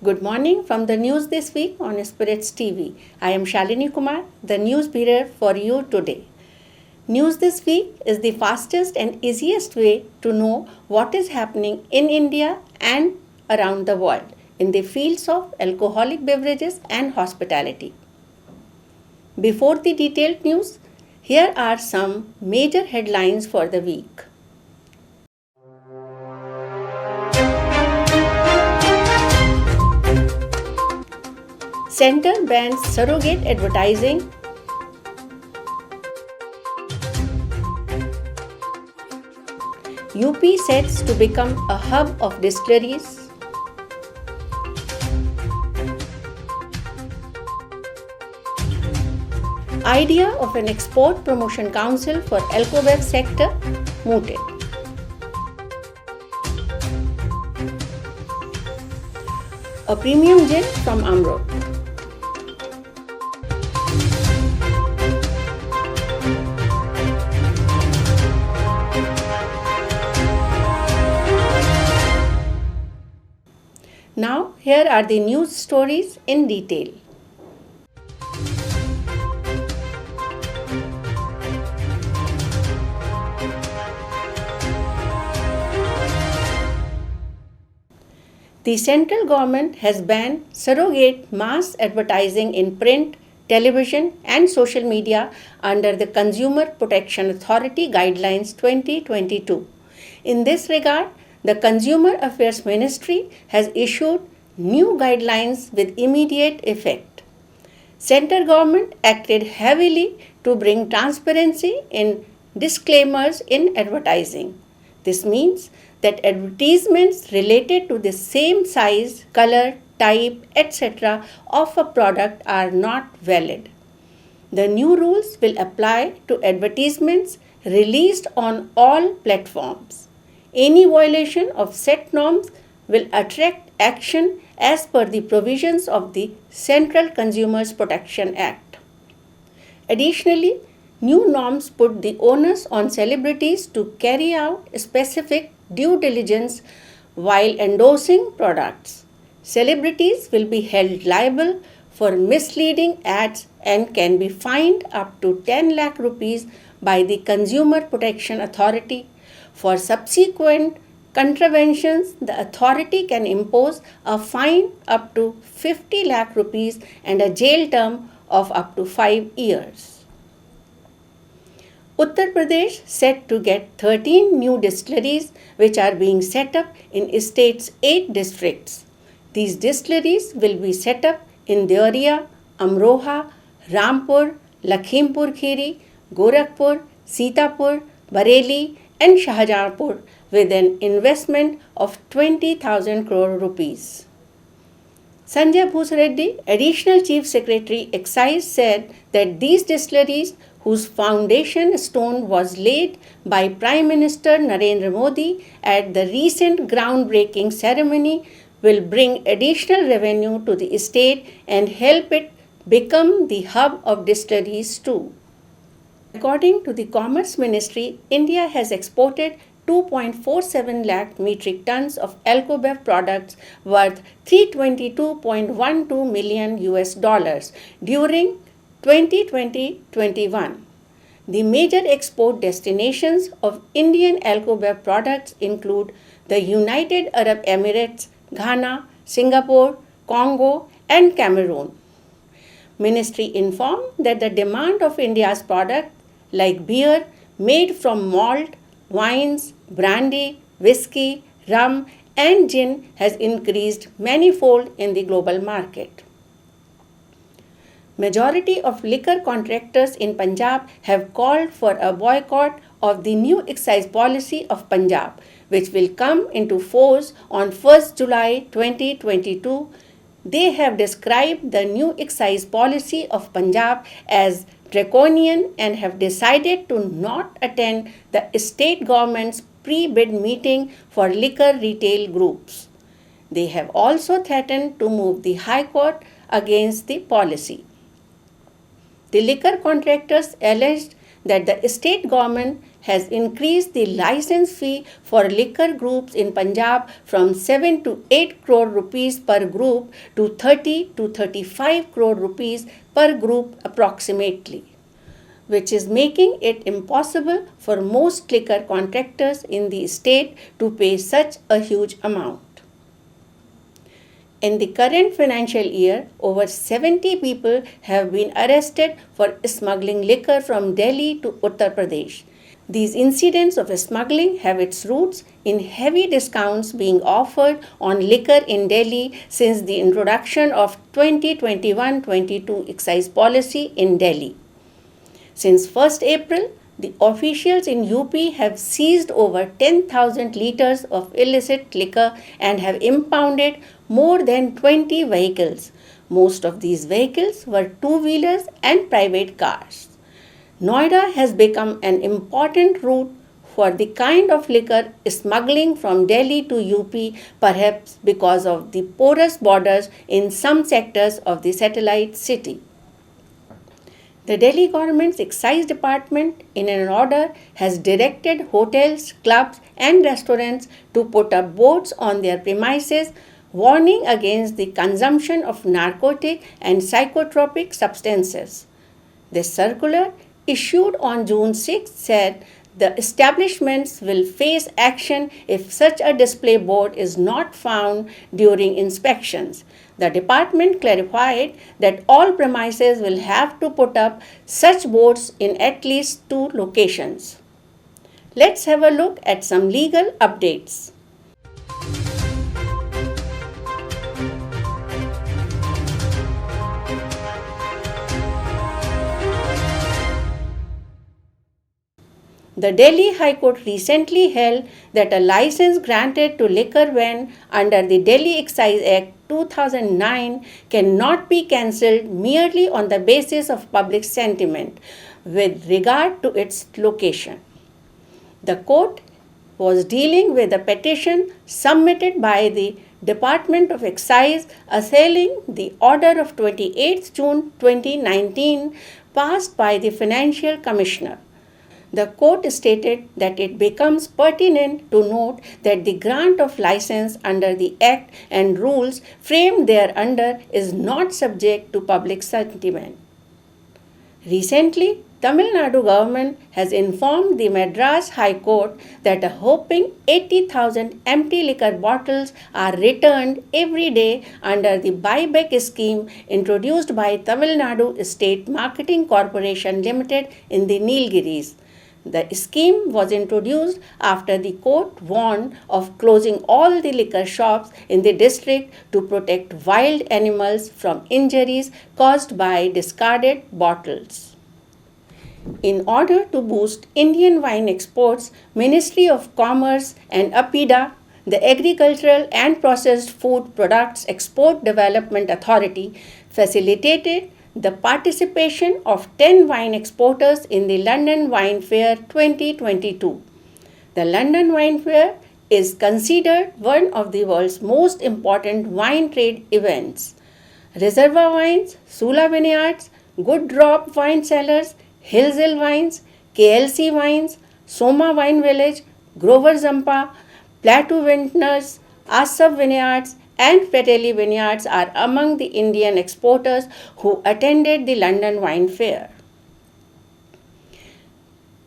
Good morning from the news this week on Spiritz TV. I am Shalini Kumar, the news bearer for you today. News this week is the fastest and easiest way to know what is happening in India and around the world in the fields of alcoholic beverages and hospitality. Before the detailed news, here are some major headlines for the week. Centre bans surrogate advertising. UP sets to become a hub of distilleries. Idea of an export promotion council for alcobev sector mooted. A premium gin from Amrut. Now, here are the news stories in detail. The central government has banned surrogate mass advertising in print, television, and social media under the Consumer Protection Authority Guidelines 2022. In this regard, the Consumer Affairs Ministry has issued new guidelines with immediate effect. Central government acted heavily to bring transparency in disclaimers in advertising. This means that advertisements related to the same size, color, type, etc. of a product are not valid. The new rules will apply to advertisements released on all platforms. Any violation of set norms will attract action as per the provisions of the Central Consumers Protection Act. Additionally, new norms put the onus on celebrities to carry out specific due diligence while endorsing products. Celebrities will be held liable for misleading ads and can be fined up to 10 lakh rupees by the Consumer Protection Authority. For subsequent contraventions, the authority can impose a fine up to 50 lakh rupees and a jail term of up to 5 years. Uttar Pradesh set to get 13 new distilleries which are being set up in state's 8 districts. These distilleries will be set up in Deoria, Amroha, Rampur, Lakhimpur Kheri, Gorakhpur, Sitapur, Bareilly and Shahjahanpur with an investment of 20,000 crore rupees. Sanjay Bhusreddy, Additional Chief Secretary Excise, said that these distilleries, whose foundation stone was laid by Prime Minister Narendra Modi at the recent groundbreaking ceremony, will bring additional revenue to the state and help it become the hub of distilleries too. According to the Commerce Ministry, India has exported 2.47 lakh metric tons of alcobev products worth $322.12 million during 2020-21. The major export destinations of Indian alcobev products include the United Arab Emirates, Ghana, Singapore, Congo, and Cameroon. Ministry informed that the demand of India's products like beer made from malt, wines, brandy, whiskey, rum, and gin has increased manifold in the global market. Majority of liquor contractors in Punjab have called for a boycott of the new excise policy of Punjab, which will come into force on 1st July 2022. They have described the new excise policy of Punjab as draconian and have decided to not attend the state government's pre-bid meeting for liquor retail groups. They have also threatened to move the High Court against the policy. The liquor contractors alleged that the state government has increased the license fee for liquor groups in Punjab from 7 to 8 crore rupees per group to 30 to 35 crore rupees per group approximately, which is making it impossible for most liquor contractors in the state to pay such a huge amount. In the current financial year, over 70 people have been arrested for smuggling liquor from Delhi to Uttar Pradesh. These incidents of smuggling have its roots in heavy discounts being offered on liquor in Delhi since the introduction of 2021-22 excise policy in Delhi. Since 1st April, the officials in UP have seized over 10,000 liters of illicit liquor and have impounded more than 20 vehicles. Most of these vehicles were two-wheelers and private cars. Noida has become an important route for the kind of liquor smuggling from Delhi to UP, perhaps because of the porous borders in some sectors of the satellite city. The Delhi government's excise department, in an order, has directed hotels, clubs, and restaurants to put up boards on their premises warning against the consumption of narcotic and psychotropic substances. This circular, issued on June 6, said the establishments will face action if such a display board is not found during inspections. The department clarified that all premises will have to put up such boards in at least 2 locations. Let's have a look at some legal updates. The Delhi High Court recently held that a license granted to liquor van under the Delhi Excise Act 2009 cannot be cancelled merely on the basis of public sentiment with regard to its location. The court was dealing with a petition submitted by the Department of Excise assailing the order of 28 June 2019 passed by the Financial Commissioner. The court stated that it becomes pertinent to note that the grant of license under the Act and rules framed thereunder is not subject to public sentiment. Recently, Tamil Nadu government has informed the Madras High Court that a whopping 80,000 empty liquor bottles are returned every day under the buyback scheme introduced by Tamil Nadu State Marketing Corporation Limited in the Nilgiris. The scheme was introduced after the court warned of closing all the liquor shops in the district to protect wild animals from injuries caused by discarded bottles. In order to boost Indian wine exports, Ministry of Commerce and APIDA, the Agricultural and Processed Food Products Export Development Authority, facilitated the participation of 10 wine exporters in the London Wine Fair 2022. The London Wine Fair is considered one of the world's most important wine trade events. Reserva Wines, Sula Vineyards, Good Drop Wine Cellars, Hills Hill Wines, KLC Wines, Soma Wine Village, Grover Zampa, Plateau Vintners, Asaf Vineyards, and Petelli Vineyards are among the Indian exporters who attended the London Wine Fair.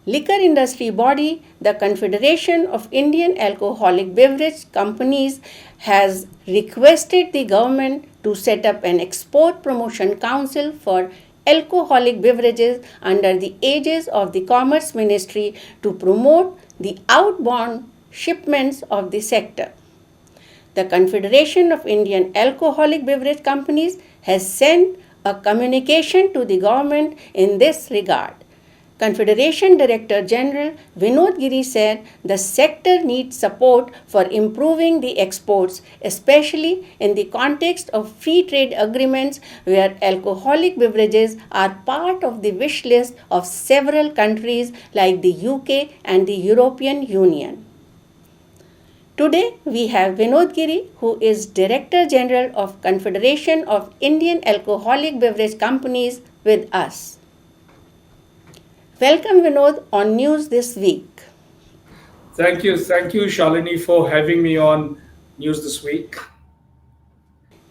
Liquor industry body, the Confederation of Indian Alcoholic Beverage Companies, has requested the government to set up an export promotion council for alcoholic beverages under the aegis of the Commerce Ministry to promote the outbound shipments of the sector. The Confederation of Indian Alcoholic Beverage Companies has sent a communication to the government in this regard. Confederation Director General Vinod Giri said the sector needs support for improving the exports, especially in the context of free trade agreements where alcoholic beverages are part of the wish list of several countries like the UK and the European Union. Today, we have Vinod Giri, who is Director General of Confederation of Indian Alcoholic Beverage Companies, with us. Welcome Vinod on News This Week. Thank you, Shalini, for having me on News This Week.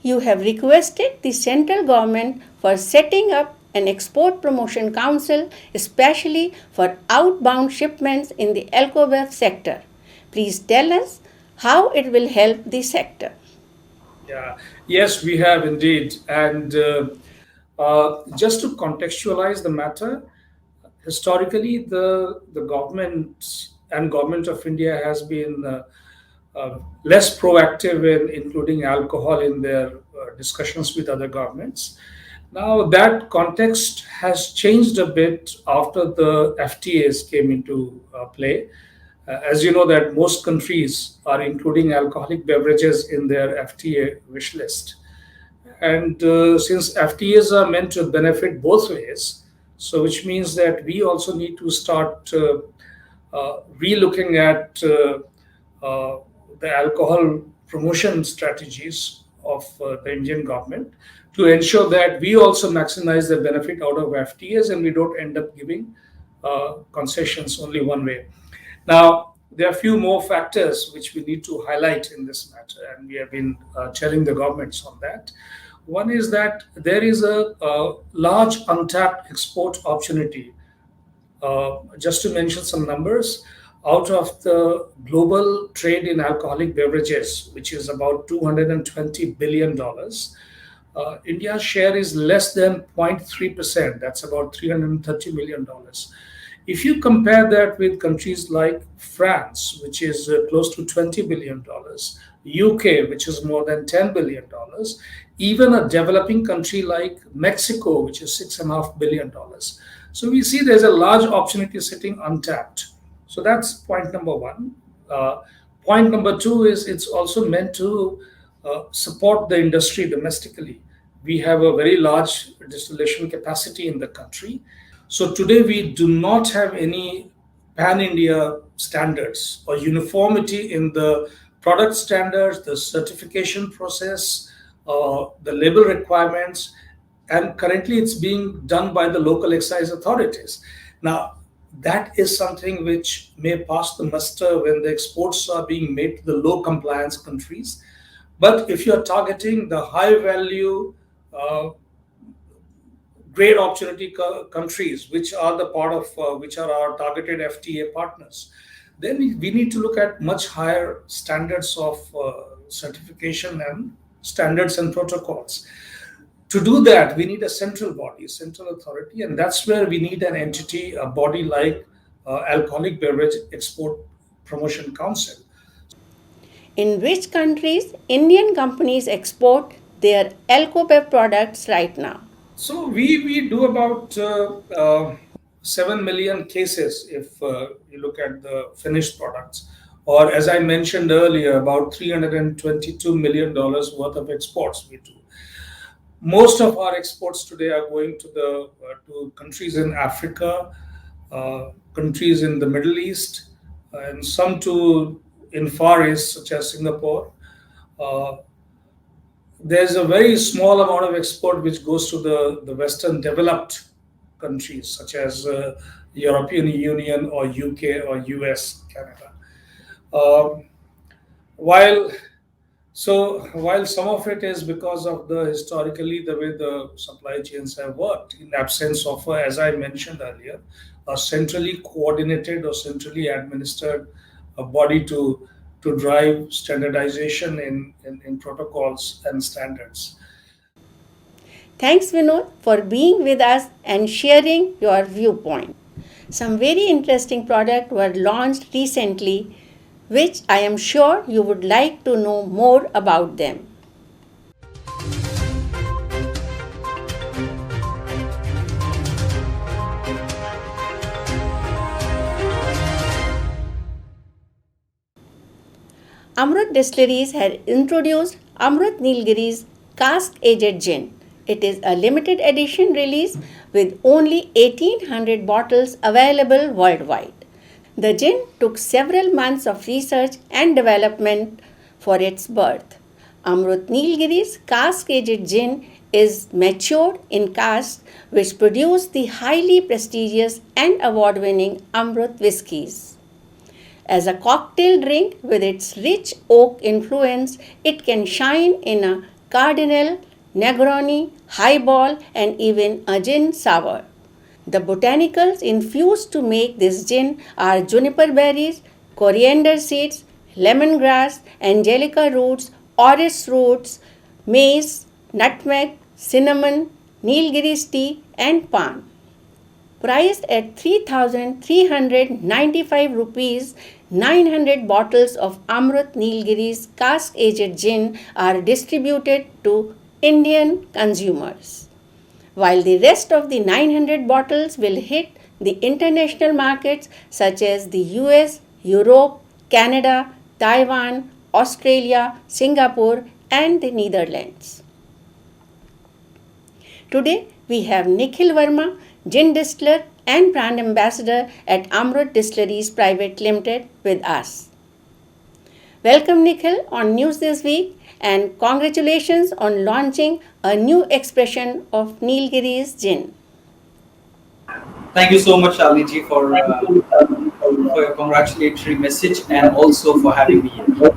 You have requested the central government for setting up an export promotion council especially for outbound shipments in the alcobev sector. Please tell us how it will help the sector. Yeah, yes, we have indeed. And just to contextualize the matter, historically, the government and government of India has been less proactive in including alcohol in their discussions with other governments. Now that context has changed a bit after the FTAs came into play. As you know, that most countries are including alcoholic beverages in their FTA wish list. And since FTAs are meant to benefit both ways, so which means that we also need to start re-looking at uh, the alcohol promotion strategies of the Indian government to ensure that we also maximize the benefit out of FTAs and we don't end up giving concessions only one way. Now, there are a few more factors which we need to highlight in this matter, and we have been telling the governments on that. One is that there is a large untapped export opportunity. Just to mention some numbers, out of the global trade in alcoholic beverages, which is about $220 billion, India's share is less than 0.3%. That's about $330 million. If you compare that with countries like France, which is close to $20 billion, UK, which is more than $10 billion, even a developing country like Mexico, which is $6.5 billion. So we see there's a large opportunity sitting untapped. So that's point number one. Uh, Point number two is it's also meant to support the industry domestically. We have a very large distillation capacity in the country. So today we do not have any pan India standards or uniformity in the product standards, the certification process, the label requirements, and currently it's being done by the local excise authorities. Now, that is something which may pass the muster when the exports are being made to the low compliance countries. But if you're targeting the high value, uh, great opportunity countries, which are the part of which are our targeted FTA partners, then we need to look at much higher standards of certification and standards and protocols. To do that, we need a central body, central authority, and that's where we need an entity, a body like Alcoholic Beverage Export Promotion Council. In which countries Indian companies export their alcobev products right now? So we do about 7 million cases if you look at the finished products, or as I mentioned earlier, about $322 million worth of exports we do. Most of our exports today are going to the to countries in Africa, countries in the Middle East, and some to in Far East, such as Singapore. Uh, there's a very small amount of export which goes to the Western developed countries, such as European Union or UK or US, Canada. Um, while while some of it is because of the historically the way the supply chains have worked, in absence of, as I mentioned earlier, a centrally coordinated or centrally administered body to drive standardization in protocols and standards. Thanks, Vinod, for being with us and sharing your viewpoint. Some very interesting products were launched recently, which I am sure you would like to know more about them. Amrut Distilleries had introduced Amrut Nilgiri's Cask-aged gin. It is a limited edition release with only 1800 bottles available worldwide. The gin took several months of research and development for its birth. Amrut Nilgiri's Cask-aged gin is matured in casks which produce the highly prestigious and award winning Amrut whiskies. As a cocktail drink with its rich oak influence, it can shine in a Cardinal, Negroni, highball, and even a gin sour. The botanicals infused to make this gin are juniper berries, coriander seeds, lemongrass, angelica roots, orris roots, mace, nutmeg, cinnamon, Nilgiris tea, and pan. Priced at 3,395 rupees, 900 bottles of Amrut Nilgiris cask-aged gin are distributed to Indian consumers, while the rest of the 900 bottles will hit the international markets such as the US, Europe, Canada, Taiwan, Australia, Singapore, and the Netherlands. Today, we have Nikhil Verma, gin distiller and brand ambassador at Amrut Distilleries Private Limited with us. Welcome Nikhil on News This Week and congratulations on launching a new expression of Nilgiri's gin. Thank you so much, Shalini ji, for your congratulatory message and also for having me here.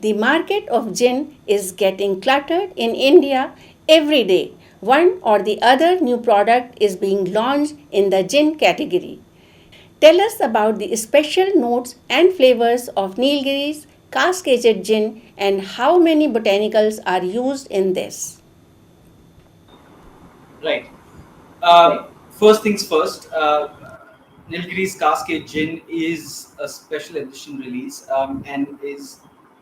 The market of gin is getting cluttered in India every day. One or the other new product is being launched in the gin category. Tell us about the special notes and flavors of Nilgiri's cask-aged gin and how many botanicals are used in this. Right. First things first, Nilgiri's Cask-aged Gin is a special edition release and is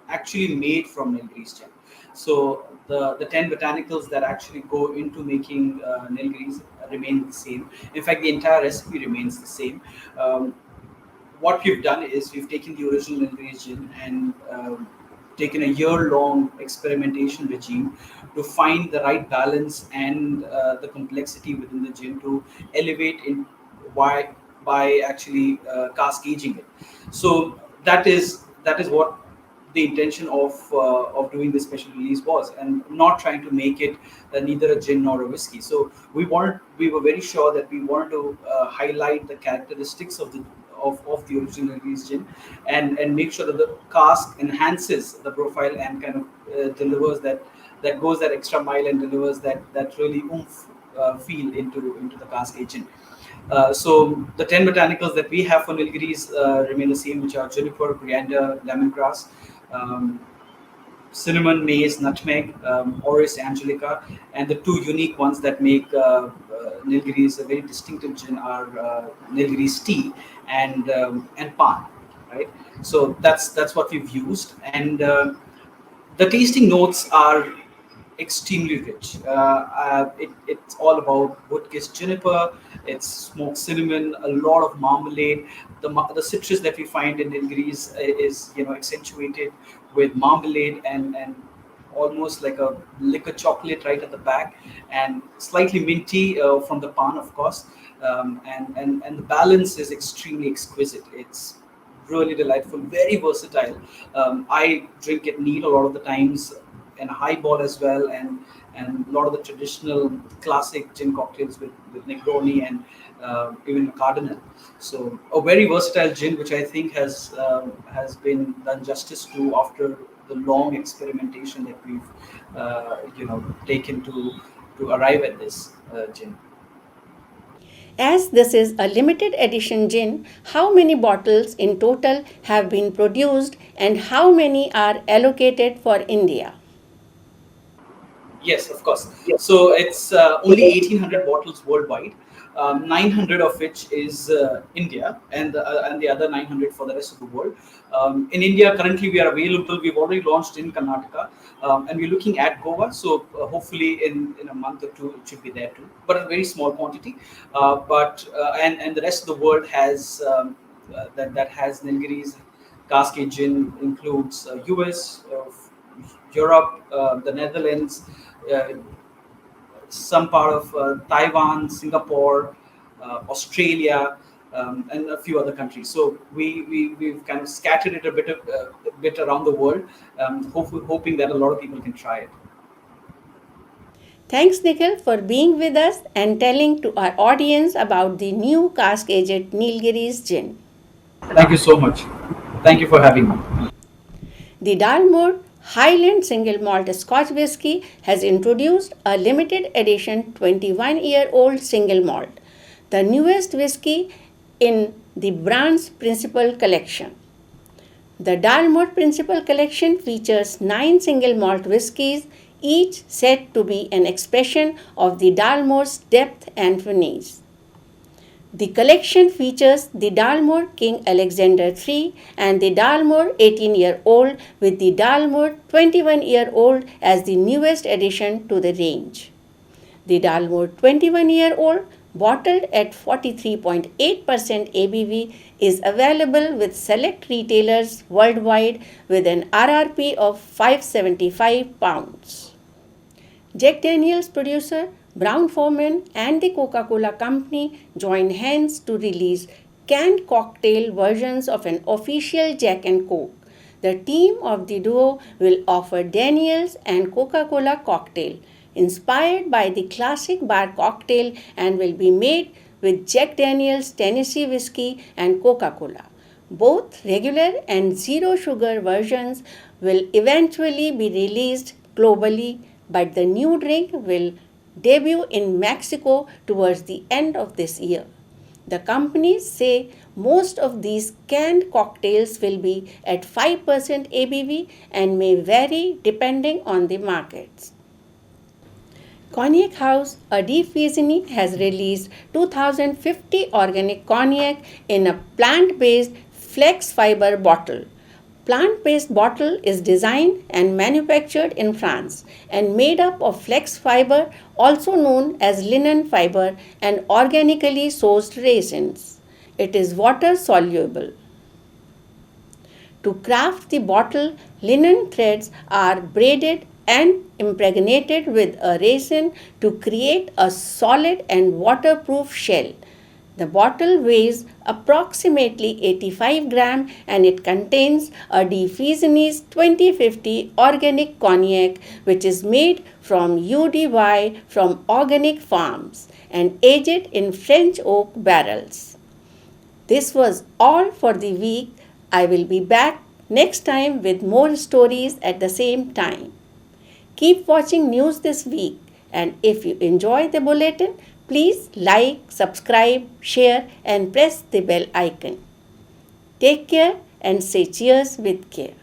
actually made from Nilgiri's gin. So the 10 botanicals that actually go into making Nilgiri's remain the same. In fact, the entire recipe remains the same. What we've done is we've taken the original Nilgiri's gin and taken a year-long experimentation regime to find the right balance and the complexity within the gin to elevate in why by actually cask aging it. So that is what the intention of doing this special release was, and not trying to make it neither a gin nor a whiskey. So we were very sure that we wanted to highlight the characteristics of the original release gin, and make sure that the cask enhances the profile and kind of delivers that goes that extra mile and delivers that really oomph feel into the cask agent. So the 10 botanicals that we have for Nilgiris remain the same, which are juniper, coriander, lemongrass, um, cinnamon, mace, nutmeg, Oris angelica, and the two unique ones that make Nilgiris a very distinctive gin are Nilgiris tea and pan, right? So that's what we've used, and the tasting notes are extremely rich. It's all about wood-kissed juniper. It's smoked cinnamon, a lot of marmalade. The citrus that we find in Nilgiris is accentuated with marmalade and almost like a liquor chocolate right at the back, and slightly minty from the pan, of course. And the balance is extremely exquisite. It's really delightful, very versatile. I drink it neat a lot of the times, and a highball as well, and a lot of the traditional classic gin cocktails with Negroni and even Cardinal. So a very versatile gin, which I think has been done justice to after the long experimentation that we've taken to arrive at this gin. As this is a limited edition gin, how many bottles in total have been produced and how many are allocated for India? Yes, of course. So it's only 1,800 bottles worldwide, 900 of which is India, and the other 900 for the rest of the world. In India, currently we are available. We've already launched in Karnataka, and we're looking at Goa. So hopefully in a month or two it should be there too, but a very small quantity. And the rest of the world has that has Nilgiris Cask-aged gin includes US, Europe, the Netherlands, uh, some part of Taiwan, Singapore, Australia, and a few other countries. So we've kind of scattered it a bit around the world, hoping that a lot of people can try it. Thanks, Nikhil, for being with us and telling to our audience about the new cask-aged Nilgiris gin. Thank you so much. Thank you for having me. The Dalmore Highland Single Malt Scotch Whisky has introduced a limited edition 21-year-old single malt, the newest whisky in the brand's Principal Collection. The Dalmore Principal Collection features 9 single malt whiskies, each said to be an expression of the Dalmore's depth and finish. The collection features the Dalmore King Alexander III and the Dalmore 18-year-old, with the Dalmore 21-year-old as the newest addition to the range. The Dalmore 21-year-old, bottled at 43.8% ABV, is available with select retailers worldwide with an RRP of £575. Jack Daniel's producer Brown-Forman and the Coca-Cola company join hands to release canned cocktail versions of an official Jack and Coke. The team of the duo will offer Daniel's and Coca-Cola cocktail inspired by the classic bar cocktail and will be made with Jack Daniel's Tennessee whiskey and Coca-Cola. Both regular and zero sugar versions will eventually be released globally, but the new drink will debut in Mexico towards the end of this year. The companies say most of these canned cocktails will be at 5% ABV and may vary depending on the markets. Cognac House, a deep Visigny, has released 2050 organic cognac in a plant-based flex fiber bottle. Plant-based bottle is designed and manufactured in France and made up of flex fiber, also known as linen fiber, and organically sourced raisins. It is water soluble. To craft the bottle, linen threads are braided and impregnated with a resin to create a solid and waterproof shell. The bottle weighs approximately 85 grams and it contains a de Visigny's 2050 organic cognac, which is made from UDY from organic farms and aged in French oak barrels. This was all for the week. I will be back next time with more stories at the same time. Keep watching news this week, and if you enjoy the bulletin, please like, subscribe, share and press the bell icon. Take care and say cheers with care.